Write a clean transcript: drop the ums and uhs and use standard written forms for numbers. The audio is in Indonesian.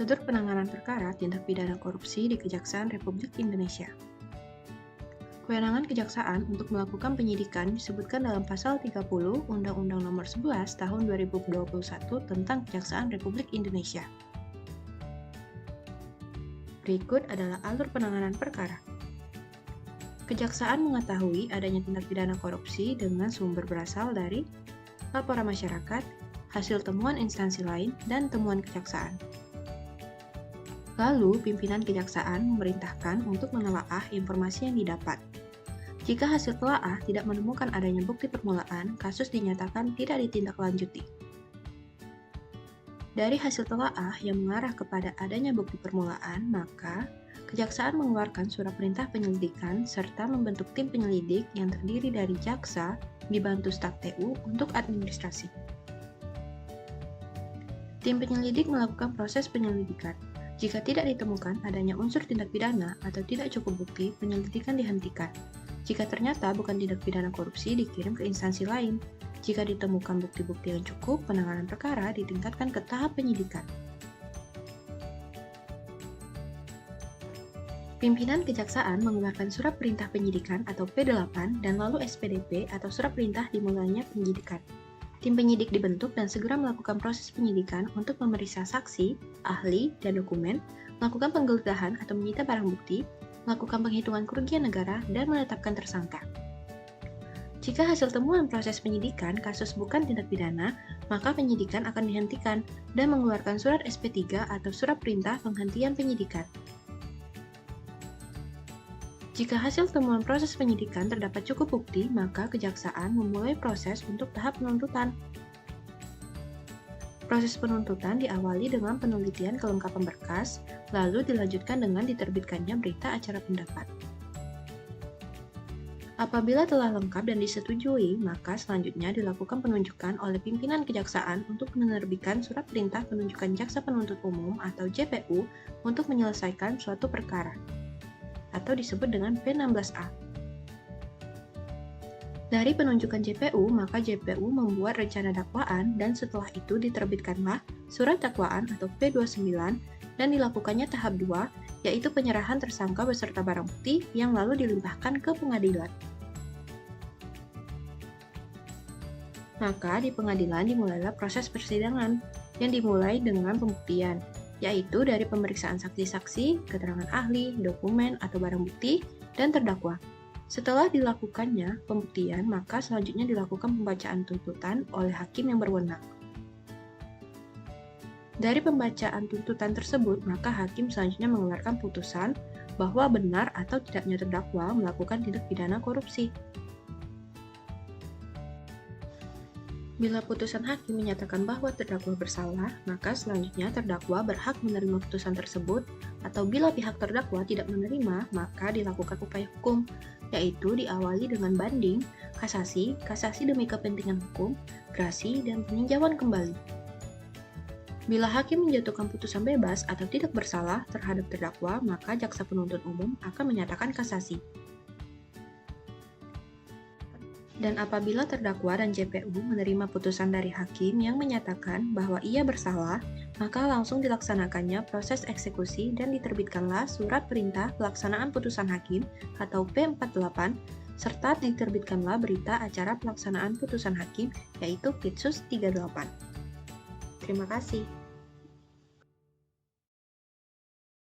Atur penanganan perkara tindak pidana korupsi di Kejaksaan Republik Indonesia. Kewenangan Kejaksaan untuk melakukan penyidikan disebutkan dalam Pasal 30 Undang-Undang Nomor 11 Tahun 2021 tentang Kejaksaan Republik Indonesia. Berikut adalah alur penanganan perkara. Kejaksaan mengetahui adanya tindak pidana korupsi dengan sumber berasal dari laporan masyarakat, hasil temuan instansi lain, dan temuan kejaksaan. Lalu, pimpinan kejaksaan memerintahkan untuk menelaah informasi yang didapat. Jika hasil telaah tidak menemukan adanya bukti permulaan, kasus dinyatakan tidak ditindaklanjuti. Dari hasil telaah yang mengarah kepada adanya bukti permulaan, maka kejaksaan mengeluarkan surat perintah penyelidikan serta membentuk tim penyelidik yang terdiri dari jaksa dibantu staf TU untuk administrasi. Tim penyelidik melakukan proses penyelidikan. Jika tidak ditemukan adanya unsur tindak pidana atau tidak cukup bukti, penyelidikan dihentikan. Jika ternyata bukan tindak pidana korupsi, dikirim ke instansi lain. Jika ditemukan bukti-bukti yang cukup, penanganan perkara ditingkatkan ke tahap penyidikan. Pimpinan Kejaksaan mengeluarkan surat perintah penyidikan atau P8 dan lalu SPDP atau surat perintah dimulainya penyidikan. Tim penyidik dibentuk dan segera melakukan proses penyidikan untuk memeriksa saksi, ahli, dan dokumen, melakukan penggeledahan atau menyita barang bukti, melakukan penghitungan kerugian negara, dan menetapkan tersangka. Jika hasil temuan proses penyidikan kasus bukan tindak pidana, maka penyidikan akan dihentikan dan mengeluarkan surat SP3 atau surat perintah penghentian penyidikan. Jika hasil temuan proses penyidikan terdapat cukup bukti, maka kejaksaan memulai proses untuk tahap penuntutan. Proses penuntutan diawali dengan penelitian kelengkapan berkas, lalu dilanjutkan dengan diterbitkannya berita acara pendapat. Apabila telah lengkap dan disetujui, maka selanjutnya dilakukan penunjukan oleh pimpinan kejaksaan untuk menerbitkan surat perintah penunjukan jaksa penuntut umum atau JPU untuk menyelesaikan suatu perkara, atau disebut dengan P16A. Dari penunjukan JPU, maka JPU membuat rencana dakwaan dan setelah itu diterbitkanlah surat dakwaan atau P29 dan dilakukannya tahap 2, yaitu penyerahan tersangka beserta barang bukti yang lalu dilimpahkan ke pengadilan. Maka di pengadilan dimulailah proses persidangan yang dimulai dengan pembuktian, yaitu dari pemeriksaan saksi-saksi, keterangan ahli, dokumen atau barang bukti, dan terdakwa. Setelah dilakukannya pembuktian, maka selanjutnya dilakukan pembacaan tuntutan oleh hakim yang berwenang. Dari pembacaan tuntutan tersebut, maka hakim selanjutnya mengeluarkan putusan bahwa benar atau tidaknya terdakwa melakukan tindak pidana korupsi. Bila putusan hakim menyatakan bahwa terdakwa bersalah, maka selanjutnya terdakwa berhak menerima putusan tersebut, atau bila pihak terdakwa tidak menerima, maka dilakukan upaya hukum, yaitu diawali dengan banding, kasasi, kasasi demi kepentingan hukum, grasi, dan peninjauan kembali. Bila hakim menjatuhkan putusan bebas atau tidak bersalah terhadap terdakwa, maka jaksa penuntut umum akan menyatakan kasasi. Dan apabila terdakwa dan JPU menerima putusan dari hakim yang menyatakan bahwa ia bersalah, maka langsung dilaksanakannya proses eksekusi dan diterbitkanlah surat perintah pelaksanaan putusan hakim atau P48, serta diterbitkanlah berita acara pelaksanaan putusan hakim, yaitu Pitsus 38. Terima kasih.